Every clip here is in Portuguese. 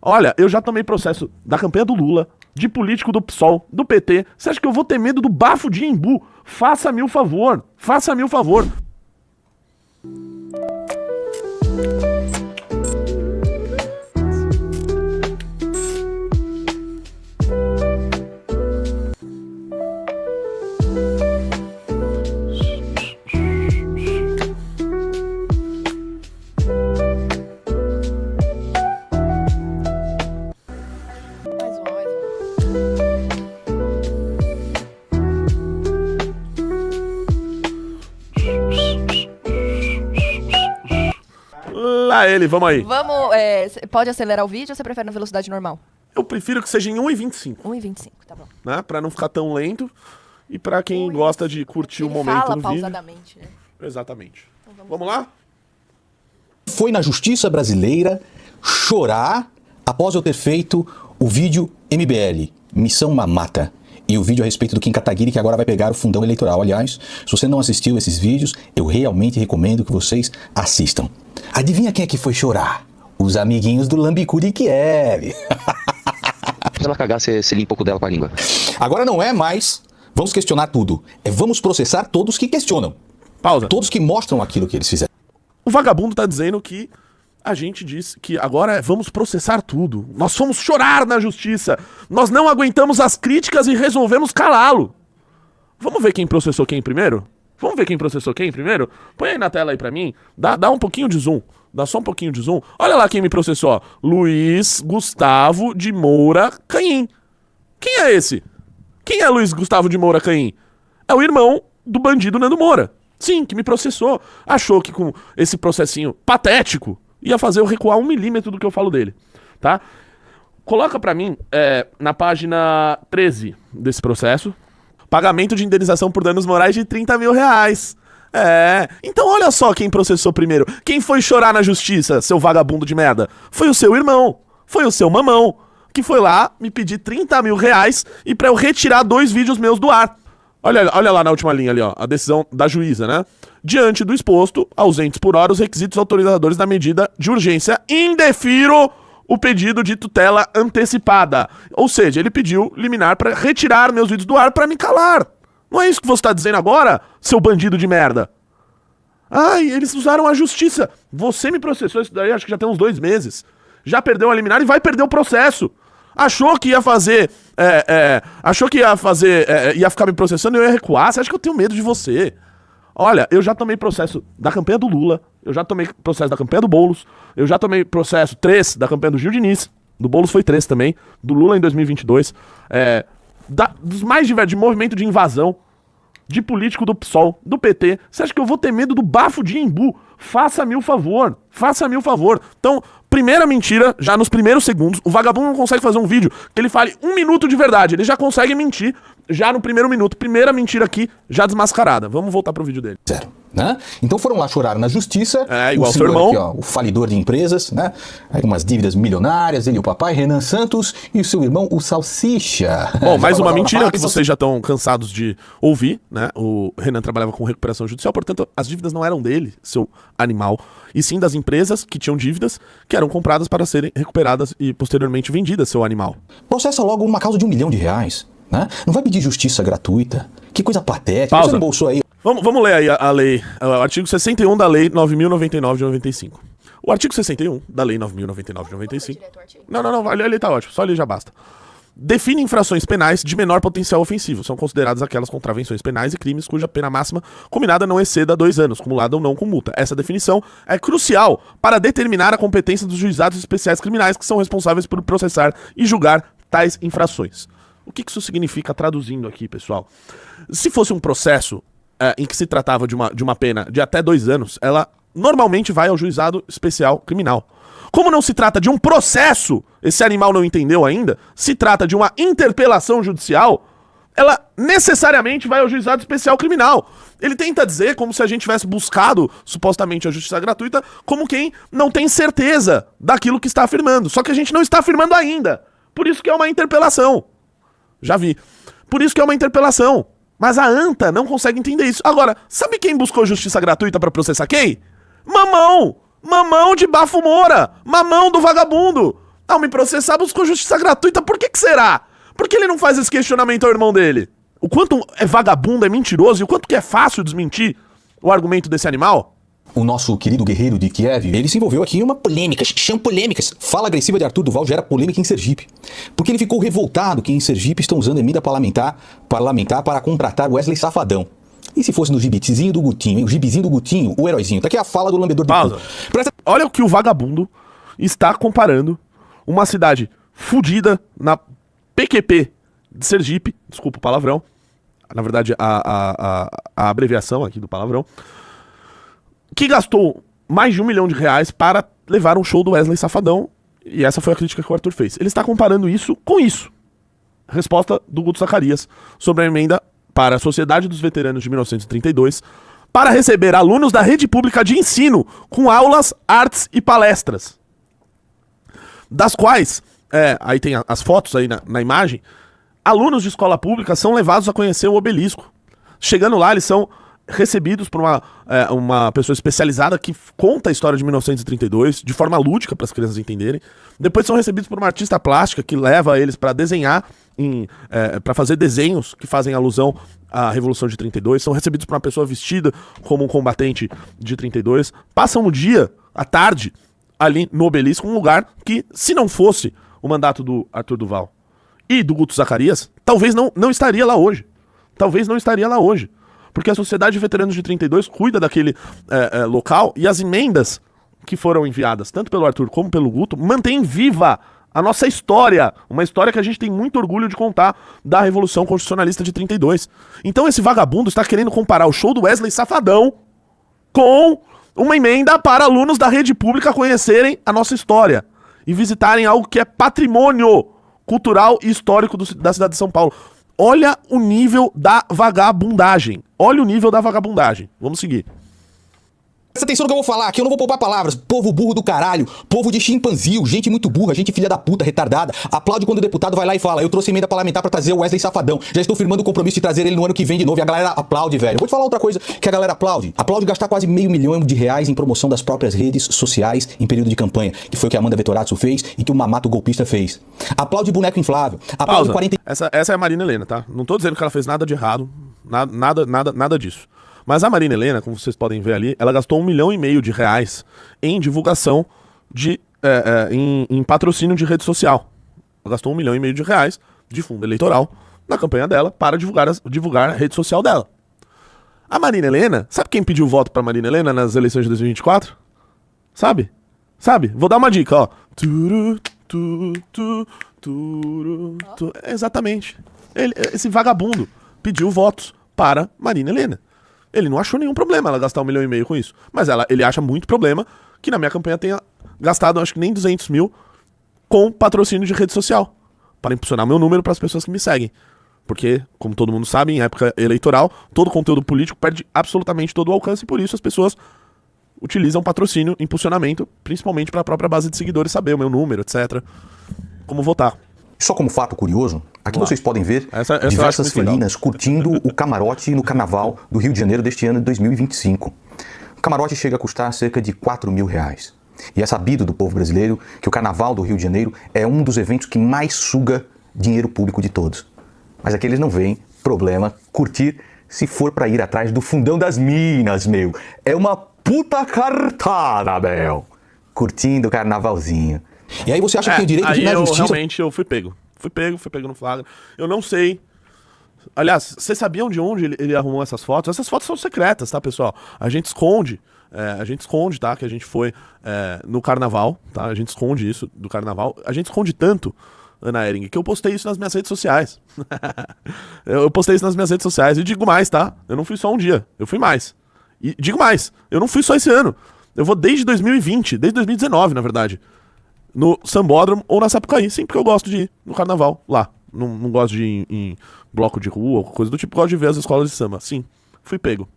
Olha, eu já tomei processo da campanha do Lula, de político do PSOL, do PT. Você acha que eu vou ter medo do bafo de Embu? Faça-me o favor. Faça-me o favor. Lá ele, vamos aí. Vamos, pode acelerar o vídeo ou você prefere na velocidade normal? Eu prefiro que seja em 1,25. 1,25, tá bom. Né? Pra não ficar tão lento e pra quem gosta de curtir o momento fala do vídeo. pausadamente, né? Exatamente. Então, vamos lá? Foi na Justiça Brasileira chorar após eu ter feito o vídeo MBL, Missão Mamata. E o vídeo a respeito do Kim Kataguiri, que agora vai pegar o fundão eleitoral. Aliás, se você não assistiu esses vídeos, eu realmente recomendo que vocês assistam. Adivinha quem é que foi chorar? Os amiguinhos do Lambicu de Kiev. Se ela cagar, você limpa um pouco dela com a língua. Agora não é mais vamos questionar tudo. É vamos processar todos que questionam. Pausa. Todos que mostram aquilo que eles fizeram. O vagabundo tá dizendo que a gente disse que agora vamos processar tudo. Nós fomos chorar na justiça. Nós não aguentamos as críticas e resolvemos calá-lo. Vamos ver quem processou quem primeiro? Vamos ver quem processou quem primeiro? Põe aí na tela aí pra mim. Dá um pouquinho de zoom. Dá só um pouquinho de zoom. Olha lá quem me processou. Ó. Luiz Gustavo de Moura Caim. Quem é esse? Quem é Luiz Gustavo de Moura Caim? É o irmão do bandido Nando Moura. Sim, que me processou. Achou que com esse processinho patético ia fazer eu recuar 1 milímetro do que eu falo dele. Tá? Coloca pra mim na página 13 desse processo. Pagamento de indenização por danos morais de 30 mil reais. Então olha só quem processou primeiro. Quem foi chorar na justiça, seu vagabundo de merda? Foi o seu irmão. Foi o seu mamão. Que foi lá me pedir 30 mil reais e pra eu retirar 2 vídeos meus do ar. Olha lá na última linha ali, ó. A decisão da juíza, né? Diante do exposto, ausentes por hora os requisitos autorizadores da medida de urgência, indefiro o pedido de tutela antecipada. Ou seja, ele pediu liminar pra retirar meus vídeos do ar pra me calar. Não é isso que você tá dizendo agora, seu bandido de merda? Ai, eles usaram a justiça. Você me processou isso daí, acho que já tem uns 2 meses. Já perdeu a liminar e vai perder o processo. Achou que ia fazer... ia ficar me processando e eu ia recuar? Você acha que eu tenho medo de você? Olha, eu já tomei processo da campanha do Lula, eu já tomei processo da campanha do Boulos, eu já tomei processo 3 da campanha do Gil Diniz, do Boulos foi 3 também, do Lula em 2022, dos mais diversos, de movimento de invasão, de político do PSOL, do PT. Você acha que eu vou ter medo do bafo de Embu? Faça-me o favor, faça-me o favor. Então, primeira mentira, já nos primeiros segundos, o vagabundo não consegue fazer um vídeo que ele fale 1 minuto de verdade, ele já consegue mentir já no primeiro minuto. Primeira mentira aqui, já desmascarada. Vamos voltar pro vídeo dele. Zero, né? Então foram lá chorar na justiça. Igual o seu irmão. Aqui, ó, o falidor de empresas, né? Aí umas dívidas milionárias, ele e o papai, Renan Santos, e o seu irmão, o Salsicha. Bom, mais uma mentira que vocês já estão cansados de ouvir, né? O Renan trabalhava com recuperação judicial, portanto, as dívidas não eram dele, seu animal, e sim das empresas que tinham dívidas que eram compradas para serem recuperadas e posteriormente vendidas, seu animal. Processa logo uma causa de R$1 milhão, né? Não vai pedir justiça gratuita. Que coisa patética. Pausa. Você não bolsou aí. Vamos ler aí a lei, o artigo 61 da lei 9.099 de 95. O artigo 61 da lei 9.099 de 95... Não, ali tá ótimo, só ali já basta. Define infrações penais de menor potencial ofensivo. São consideradas aquelas contravenções penais e crimes cuja pena máxima combinada não exceda 2 anos, cumulada ou não com multa. Essa definição é crucial para determinar a competência dos juizados especiais criminais que são responsáveis por processar e julgar tais infrações. O que isso significa traduzindo aqui, pessoal? Se fosse um processo em que se tratava de uma pena de até 2 anos, ela normalmente vai ao juizado especial criminal. Como não se trata de um processo, esse animal não entendeu ainda, se trata de uma interpelação judicial, ela necessariamente vai ao juizado especial criminal. Ele tenta dizer como se a gente tivesse buscado, supostamente, a justiça gratuita, como quem não tem certeza daquilo que está afirmando. Só que a gente não está afirmando ainda. Por isso que é uma interpelação. Já vi. Por isso que é uma interpelação. Mas a ANTA não consegue entender isso. Agora, sabe quem buscou justiça gratuita pra processar quem? Mamão! Mamão de Bafo Moura! Mamão do vagabundo! Ao me processar, buscou justiça gratuita. Por que será? Por que ele não faz esse questionamento ao irmão dele? O quanto é vagabundo, é mentiroso e o quanto que é fácil desmentir o argumento desse animal? O nosso querido guerreiro de Kiev, ele se envolveu aqui em uma polêmica, chama polêmicas. Fala agressiva de Arthur Duval gera polêmica em Sergipe. Porque ele ficou revoltado que em Sergipe estão usando emenda parlamentar para contratar Wesley Safadão. E se fosse no gibizinho do Gutinho, hein? O gibizinho do Gutinho, o heróizinho. Tá aqui a fala do lambedor de Pausa. cu. Presta... Olha o que o vagabundo está comparando uma cidade fudida na PQP de Sergipe, desculpa o palavrão, na verdade a abreviação aqui do palavrão, que gastou mais de R$1 milhão para levar um show do Wesley Safadão, e essa foi a crítica que o Arthur fez. Ele está comparando isso com isso. Resposta do Guto Zacarias sobre a emenda para a Sociedade dos Veteranos de 1932 para receber alunos da rede pública de ensino com aulas, artes e palestras. Das quais, aí tem as fotos aí na imagem, alunos de escola pública são levados a conhecer o obelisco. Chegando lá, eles são recebidos por uma pessoa especializada que conta a história de 1932 de forma lúdica para as crianças entenderem. Depois são recebidos por uma artista plástica que leva eles para desenhar, para fazer desenhos que fazem alusão à Revolução de 32. São recebidos por uma pessoa vestida como um combatente de 32. Passam o dia, à tarde, ali no obelisco, um lugar que, se não fosse o mandato do Arthur Duval e do Guto Zacarias, talvez não estaria lá hoje. Talvez não estaria lá hoje. Porque a Sociedade de Veteranos de 32 cuida daquele local e as emendas que foram enviadas, tanto pelo Arthur como pelo Guto, mantêm viva a nossa história. Uma história que a gente tem muito orgulho de contar da Revolução Constitucionalista de 32. Então esse vagabundo está querendo comparar o show do Wesley Safadão com uma emenda para alunos da rede pública conhecerem a nossa história e visitarem algo que é patrimônio cultural e histórico da cidade de São Paulo. Olha o nível da vagabundagem. Olha o nível da vagabundagem. Vamos seguir. Presta atenção no que eu vou falar, que eu não vou poupar palavras. Povo burro do caralho, povo de chimpanzil, gente muito burra, gente filha da puta, retardada. Aplaude quando o deputado vai lá e fala: eu trouxe emenda parlamentar pra trazer o Wesley Safadão. Já estou firmando o compromisso de trazer ele no ano que vem de novo. E a galera aplaude, velho. Eu vou te falar outra coisa que a galera aplaude. Aplaude gastar quase R$500 mil em promoção das próprias redes sociais em período de campanha, que foi o que a Amanda Vettorazzo fez e que o mamato golpista fez. Aplaude boneco inflável. Aplaude 40... Essa é a Marina Helena, tá? Não tô dizendo que ela fez nada de errado. Nada disso. Mas a Marina Helena, como vocês podem ver ali, ela gastou R$1,5 milhão em divulgação em patrocínio de rede social. Ela gastou R$1,5 milhão de fundo eleitoral na campanha dela para divulgar a rede social dela. A Marina Helena, sabe quem pediu voto pra Marina Helena nas eleições de 2024? Sabe? Vou dar uma dica, ó. Exatamente. Esse vagabundo pediu votos para Marina Helena. Ele não achou nenhum problema ela gastar R$1,5 milhão com isso. Mas ele acha muito problema que na minha campanha tenha gastado, acho que nem 200 mil, com patrocínio de rede social. Para impulsionar meu número para as pessoas que me seguem. Porque, como todo mundo sabe, em época eleitoral, todo conteúdo político perde absolutamente todo o alcance. E por isso as pessoas utilizam patrocínio, impulsionamento, principalmente para a própria base de seguidores saber o meu número, etc. Como votar. Só como fato curioso, aqui vocês podem ver essa diversas felinas curtindo o camarote no Carnaval do Rio de Janeiro deste ano de 2025. O camarote chega a custar cerca de R$4 mil. E é sabido do povo brasileiro que o Carnaval do Rio de Janeiro é um dos eventos que mais suga dinheiro público de todos. Mas aqui eles não veem problema curtir se for para ir atrás do fundão das minas, meu. É uma puta cartada, meu. Curtindo o carnavalzinho. E aí você acha que tem direito de ir na justiça? Realmente eu fui pego. Fui pego no flagra. Eu não sei. Aliás, vocês sabiam de onde ele arrumou essas fotos? Essas fotos são secretas, tá, pessoal? A gente esconde, tá? Que a gente foi no carnaval, tá? A gente esconde isso do carnaval. A gente esconde tanto, Ana Ering, que eu postei isso nas minhas redes sociais. Eu postei isso nas minhas redes sociais. E digo mais, tá? Eu não fui só um dia. Eu fui mais. E digo mais, eu não fui só esse ano. Eu vou desde 2020, desde 2019, na verdade. No Sambódromo ou na Sapucaí, sempre que eu gosto de ir no carnaval, lá. Não gosto de ir em bloco de rua ou coisa do tipo, gosto de ver as escolas de samba. Sim, fui pego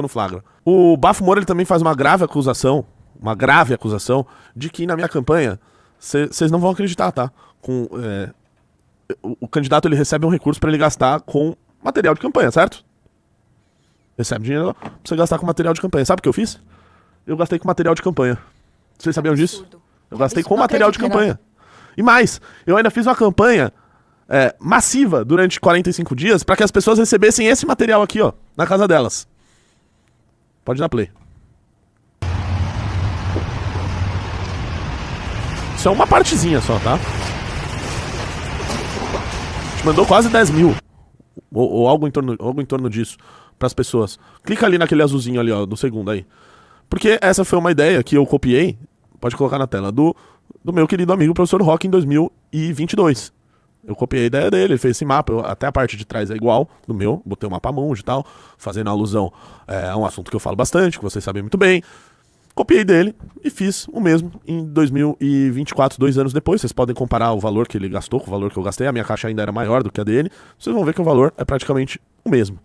no flagra. O Bafo Moura, ele também faz uma grave acusação de que na minha campanha, vocês não vão acreditar, tá? O candidato, ele recebe um recurso pra ele gastar com material de campanha, certo? Recebe dinheiro pra você gastar com material de campanha. Sabe o que eu fiz? Eu gastei com material de campanha. Vocês sabiam disso? Absurdo. Eu gastei Isso, com não material de acredito, campanha. E mais, eu ainda fiz uma campanha massiva durante 45 dias para que as pessoas recebessem esse material aqui, ó, na casa delas. Pode dar play. Isso é uma partezinha só, tá? A gente mandou quase 10 mil. Ou algo em torno disso pras pessoas. Clica ali naquele azulzinho ali, ó, do segundo aí. Porque essa foi uma ideia que eu copiei, pode colocar na tela, do meu querido amigo professor Rock em 2022. Eu copiei a ideia dele, ele fez esse mapa, até a parte de trás é igual do meu, botei o mapa mundi e tal, fazendo alusão a um assunto que eu falo bastante, que vocês sabem muito bem. Copiei dele e fiz o mesmo em 2024, 2 anos depois. Vocês podem comparar o valor que ele gastou com o valor que eu gastei. A minha caixa ainda era maior do que a dele. Vocês vão ver que o valor é praticamente o mesmo,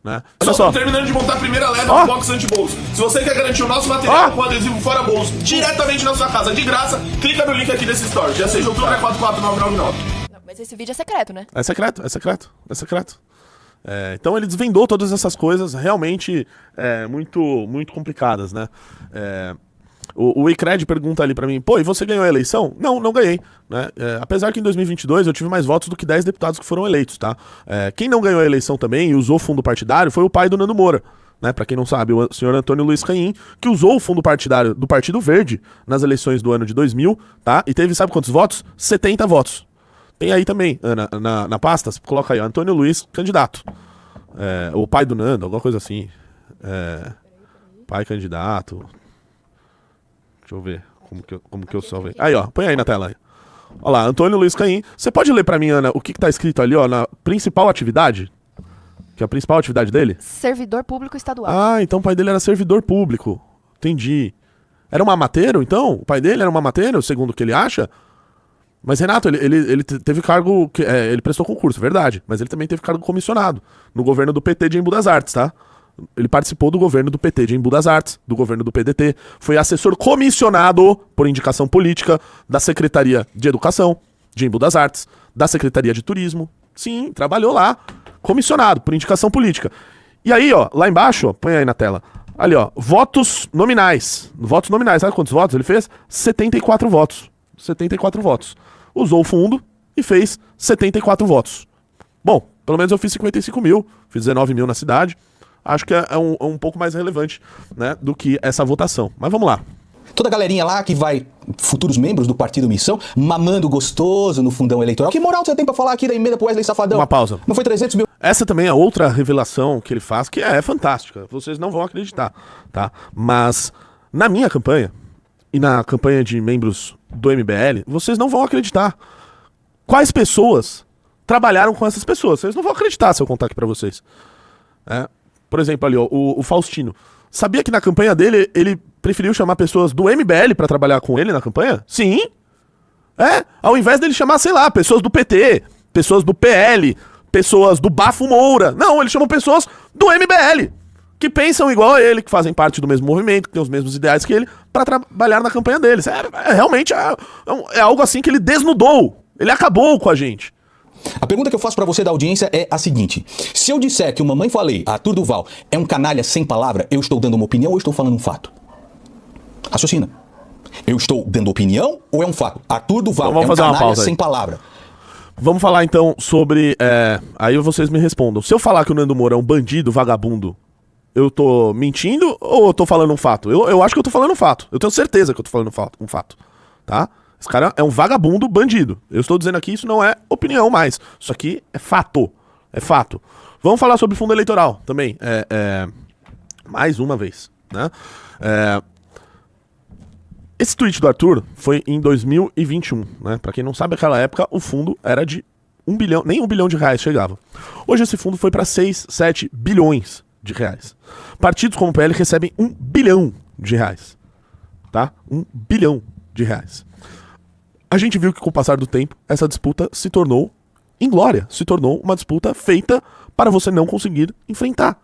né? Olha só. Terminando de montar a primeira leva do box anti-bolso. Se você quer garantir o nosso material com adesivo fora bolso diretamente na sua casa, de graça, clica no link aqui desse story. Dia 6 de outubro é 44999. Mas esse vídeo é secreto, né? É secreto, é secreto, é secreto. Então ele desvendou todas essas coisas realmente muito complicadas, né? O Icred pergunta ali pra mim, pô, e você ganhou a eleição? Não, não ganhei, né? Apesar que em 2022 eu tive mais votos do que 10 deputados que foram eleitos, tá? Quem não ganhou a eleição também e usou fundo partidário foi o pai do Nando Moura, né? Pra quem não sabe, o senhor Antônio Luiz Caim, que usou o fundo partidário do Partido Verde nas eleições do ano de 2000, tá? E teve, sabe quantos votos? 70 votos. Tem aí também, na pasta, coloca aí, ó, Antônio Luiz, candidato. O pai do Nando, alguma coisa assim. Pai candidato. Deixa eu ver como que eu salvei. Aí, ó, põe aí na tela. Aí. Olha lá, Antônio Luiz Caim. Você pode ler pra mim, Ana, o que tá escrito ali, ó, na principal atividade? Que é a principal atividade dele? Servidor público estadual. Ah, então o pai dele era servidor público. Entendi. Era um mamateiro, então? O pai dele era um mamateiro, segundo o que ele acha? Mas, Renato, ele teve cargo... ele prestou concurso, verdade. Mas ele também teve cargo comissionado no governo do PT de Embu das Artes, tá? Ele participou do governo do PT de Embu das Artes, do governo do PDT. Foi assessor comissionado, por indicação política, da Secretaria de Educação de Embu das Artes, da Secretaria de Turismo. Sim, trabalhou lá, comissionado, por indicação política. E aí, ó, lá embaixo, ó, põe aí na tela. Ali, ó, votos nominais. Votos nominais, sabe quantos votos ele fez? 74 votos. 74 votos. Usou o fundo e fez 74 votos. Bom, pelo menos eu fiz 55 mil, fiz 19 mil na cidade. Acho que é um pouco mais relevante, né, do que essa votação. Mas vamos lá. Toda a galerinha lá que vai, futuros membros do Partido Missão, mamando gostoso no fundão eleitoral. Que moral você tem pra falar aqui da emenda pro Wesley Safadão? Uma pausa. Não foi 300 mil? Essa também é outra revelação que ele faz, que é fantástica. Vocês não vão acreditar, tá? Mas na minha campanha e na campanha de membros do MBL, vocês não vão acreditar. Quais pessoas trabalharam com essas pessoas? Vocês não vão acreditar se eu contar aqui pra vocês. Por exemplo, ali, ó, o Faustino. Sabia que na campanha dele, ele preferiu chamar pessoas do MBL pra trabalhar com ele na campanha? Sim. Ao invés dele chamar, sei lá, pessoas do PT, pessoas do PL, pessoas do Bafo Moura. Não, ele chamou pessoas do MBL, que pensam igual a ele, que fazem parte do mesmo movimento, que têm os mesmos ideais que ele, pra trabalhar na campanha deles. Realmente é algo assim que ele desnudou. Ele acabou com a gente. A pergunta que eu faço pra você da audiência é a seguinte: se eu disser que o Mamãe Falei, Arthur Duval, é um canalha sem palavra, eu estou dando uma opinião ou estou falando um fato? Raciocina. Eu estou dando opinião ou é um fato? Arthur Duval então, é um canalha sem palavra. Vamos falar então sobre... aí vocês me respondam. Se eu falar que o Nando Moura é um bandido, vagabundo, eu tô mentindo ou eu tô falando um fato? Eu acho que eu tô falando um fato. Eu tenho certeza que eu tô falando um fato. Tá? Esse cara é um vagabundo bandido. Eu estou dizendo aqui, isso não é opinião mais. Isso aqui é fato. É fato. Vamos falar sobre fundo eleitoral também. Mais uma vez. Né? Esse tweet do Arthur foi em 2021. Né? Pra quem não sabe, naquela época o fundo era de 1 bilhão, nem 1 bilhão de reais chegava. Hoje esse fundo foi para 6, 7 bilhões de reais. Partidos como o PL recebem 1 bilhão de reais. Tá? 1 bilhão de reais. A gente viu que com o passar do tempo, essa disputa se tornou inglória. Se tornou uma disputa feita para você não conseguir enfrentar.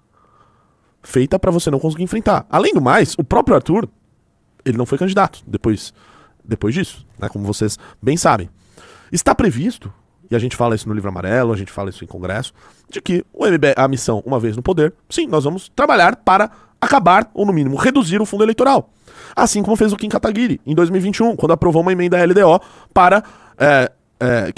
Feita para você não conseguir enfrentar. Além do mais, o próprio Arthur, ele não foi candidato depois disso, né, como vocês bem sabem. Está previsto, e a gente fala isso no Livro Amarelo, a gente fala isso em congresso, de que a missão, uma vez no poder, sim, nós vamos trabalhar para acabar, ou no mínimo, reduzir o fundo eleitoral. Assim como fez o Kim Kataguiri, em 2021, quando aprovou uma emenda LDO para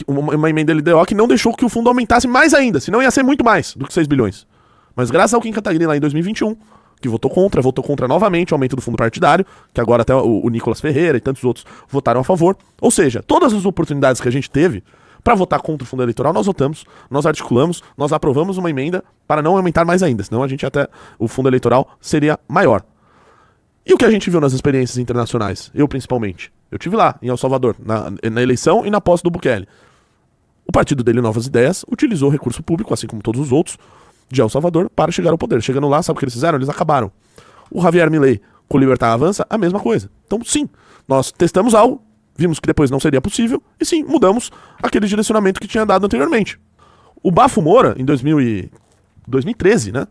uma emenda LDO que não deixou que o fundo aumentasse mais ainda, senão ia ser muito mais do que 6 bilhões. Mas graças ao Kim Kataguiri lá em 2021, que votou contra novamente o aumento do fundo partidário, que agora até o Nicolas Ferreira e tantos outros votaram a favor. Ou seja, todas as oportunidades que a gente teve para votar contra o fundo eleitoral, nós votamos, nós articulamos, nós aprovamos uma emenda para não aumentar mais ainda, senão o fundo eleitoral seria maior. E o que a gente viu nas experiências internacionais, eu principalmente, eu estive lá em El Salvador, na eleição e na posse do Bukele. O partido dele, Novas Ideias, utilizou recurso público, assim como todos os outros, de El Salvador, para chegar ao poder. Chegando lá, sabe o que eles fizeram? Eles acabaram. O Javier Milei, com o Libertad Avança, a mesma coisa. Então, sim, nós testamos algo, vimos que depois não seria possível, e sim, mudamos aquele direcionamento que tinha dado anteriormente. O Bafo Moura, em 2013, né,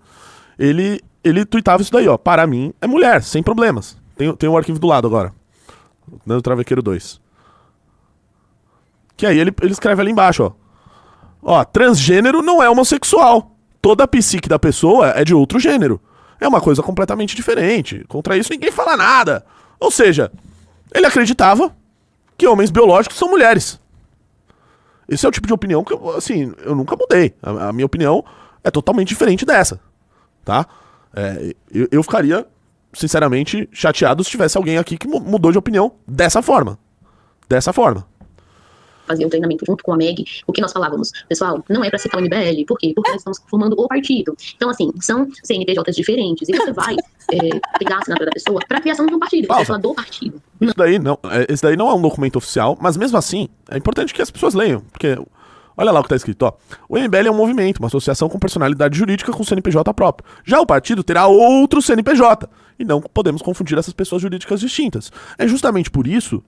ele tuitava isso daí, ó, para mim é mulher, sem problemas. Tem o arquivo do lado agora, no Travequeiro 2. Que aí ele escreve ali embaixo, ó, transgênero não é homossexual. Toda a psique da pessoa é de outro gênero. É uma coisa completamente diferente. Contra isso ninguém fala nada. Ou seja, ele acreditava que homens biológicos são mulheres. Esse é o tipo de opinião que eu nunca mudei. A minha opinião é totalmente diferente dessa. Tá? Eu ficaria, sinceramente, chateado se tivesse alguém aqui que mudou de opinião dessa forma. Dessa forma. Fazer um treinamento junto com a MEG, o que nós falávamos, pessoal, não é para citar o MBL, por quê? Porque nós estamos formando o partido. Então, assim, são CNPJs diferentes, e você vai pegar a assinatura da pessoa para a criação de um partido, você vai falar do partido. Esse daí não é um documento oficial, mas mesmo assim, é importante que as pessoas leiam, porque, olha lá o que tá escrito, ó. O MBL é um movimento, uma associação com personalidade jurídica com CNPJ próprio. Já o partido terá outro CNPJ, e não podemos confundir essas pessoas jurídicas distintas. É justamente por isso,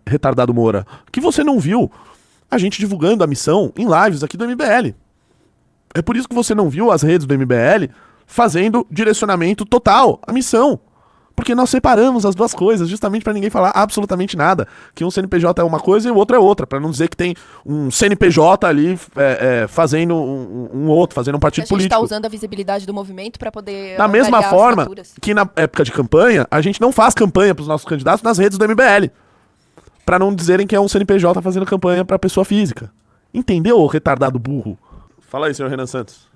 retardado Moura, que você não viu a gente divulgando a missão em lives aqui do MBL. É por isso que você não viu as redes do MBL fazendo direcionamento total à missão. Porque nós separamos as duas coisas, justamente para ninguém falar absolutamente nada. Que um CNPJ é uma coisa e o outro é outra. Para não dizer que tem um CNPJ ali fazendo um outro, fazendo um partido político. A gente tá usando a visibilidade do movimento para poder... Da mesma forma que na época de campanha, a gente não faz campanha para os nossos candidatos nas redes do MBL. Pra não dizerem que é um CNPJ fazendo campanha pra pessoa física. Entendeu, ô retardado burro? Fala aí, senhor Renan Santos.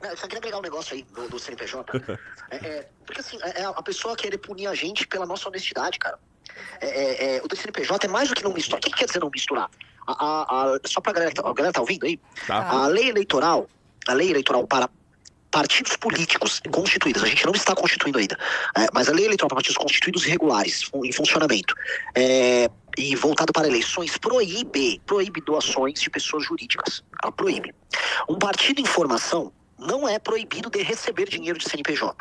Eu só queria pegar um negócio aí do CNPJ. Porque assim, a pessoa querer punir a gente pela nossa honestidade, cara. O do CNPJ é mais do que não misturar. O que quer dizer não misturar? Só pra galera, a galera tá ouvindo aí? Tá. A lei eleitoral para partidos políticos constituídos, a gente não está constituindo ainda, mas a lei eleitoral para partidos constituídos e regulares, em funcionamento, e voltado para eleições, proíbe doações de pessoas jurídicas. Ela proíbe. Um partido em formação não é proibido de receber dinheiro de CNPJ.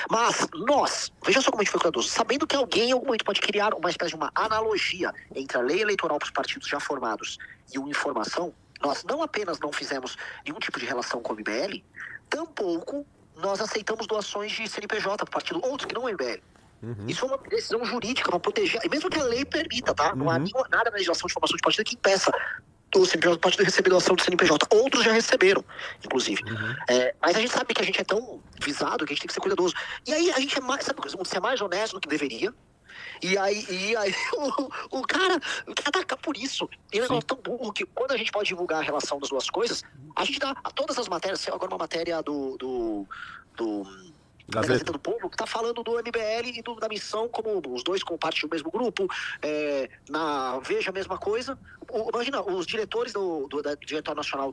Mas nós, veja só como a gente foi cuidadoso, sabendo que alguém em algum momento pode criar uma espécie de uma analogia entre a lei eleitoral para os partidos já formados e o informação, nós não apenas não fizemos nenhum tipo de relação com o MBL, tampouco nós aceitamos doações de CNPJ para o partido, outros que não é MBL. Isso é uma decisão jurídica para proteger, e mesmo que a lei permita, tá? Não há nada na legislação de formação de partido que impeça o CNPJ do partido receber doação do CNPJ. Outros já receberam, inclusive. Mas a gente sabe que a gente é tão visado que a gente tem que ser cuidadoso. E aí a gente é mais honesto do que deveria. E aí o cara ataca por isso. E é um negócio tão burro que quando a gente pode divulgar a relação das duas coisas, a gente dá a todas as matérias, agora uma matéria da Gazeta do Povo, que tá falando do MBL e da missão, como os dois como parte do mesmo grupo, na Veja a mesma coisa. Imagina, os diretores da diretório nacional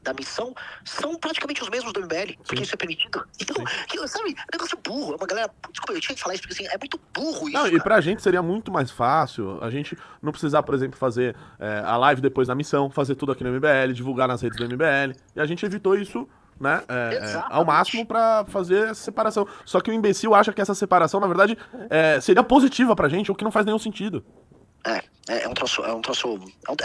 da missão são praticamente os mesmos do MBL, porque isso é permitido. Então, sabe, negócio burro. É uma galera. Desculpa, eu tinha que falar isso, porque assim, é muito burro isso. Não, e pra gente seria muito mais fácil a gente não precisar, por exemplo, fazer a live depois da missão, fazer tudo aqui no MBL, divulgar nas redes do MBL. E a gente evitou isso, né, ao máximo pra fazer essa separação. Só que o imbecil acha que essa separação, na verdade, seria positiva pra gente, o que não faz nenhum sentido. É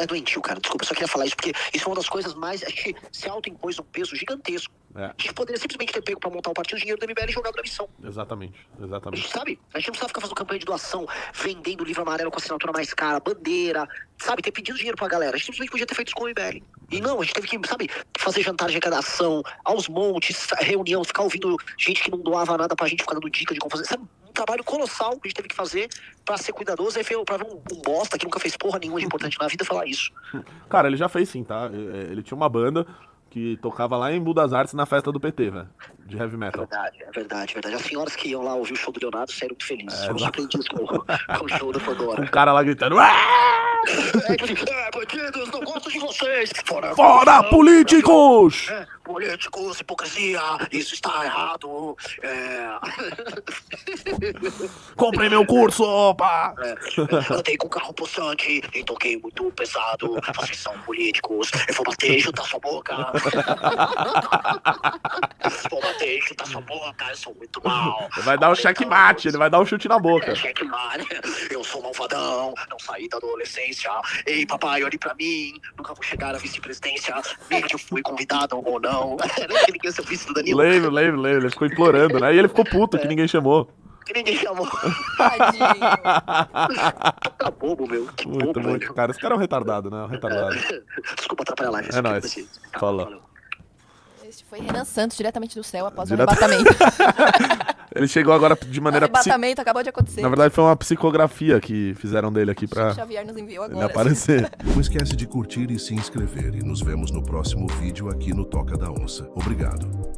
doentio, cara. Desculpa, eu só queria falar isso, porque isso é uma das coisas mais... A gente se autoimpôs um peso gigantesco É. A gente poderia simplesmente ter pego pra montar o partido, o dinheiro do MBL e jogado na missão. Exatamente, A exatamente. gente sabe? A gente não precisava ficar fazendo campanha de doação, vendendo livro amarelo com assinatura mais cara, bandeira, sabe? Ter pedido dinheiro pra galera. A gente simplesmente podia ter feito isso com o MBL. E não, a gente teve que, sabe, fazer jantar de arrecadação, aos montes, reunião, ficar ouvindo gente que não doava nada pra gente, ficar dando dica de como fazer. Sabe? Um trabalho colossal que a gente teve que fazer pra ser cuidadoso. Aí pra ver um bosta que nunca fez porra nenhuma de importante na vida falar isso. Cara, ele já fez sim, tá? Ele tinha uma banda que tocava lá em Budas Artes na festa do PT, velho. De heavy metal. É verdade. As senhoras que iam lá ouvir o show do Leonardo saíram muito felizes. Foram surpreendidas com o show do Fandora. Um cara lá gritando. "Ah! Bandidos, não gosto de vocês! Fora políticos! Políticos, hipocrisia, isso está errado. Comprei meu curso, opa! Andei com carro possante e toquei muito pesado. Vocês são políticos. Eu vou bater e chutar sua boca. Vou bater e chutar sua boca. Eu sou muito mal. Ele vai dar um checkmate, ele vai dar um chute na boca. Checkmate. Eu sou malvadão. Não saí da adolescência. Ei, papai, olhe pra mim. Nunca vou chegar à vice-presidência. Nem que eu fui convidado ou não. Lembra que ninguém ser vice do Danilo? Lembro. Ele ficou implorando, né? E ele ficou puto que ninguém chamou. Que ninguém chamou. Tadinho. Tá bobo, meu. Que Muito, bobo, muito. velho. Cara, esse cara é um retardado, né? Um retardado. Desculpa atrapalhar a live. É nóis. Tá, Falou. valeu. Este foi Renan Santos, diretamente do céu, após o Direto- arrebatamento. Ele chegou agora de O maneira arrebatamento acabou de acontecer. Na verdade, foi uma psicografia que fizeram dele aqui pra Xavier nos enviou ele agora. aparecer. Não esquece de curtir e se inscrever e nos vemos no próximo vídeo aqui no Toca da Onça. Obrigado.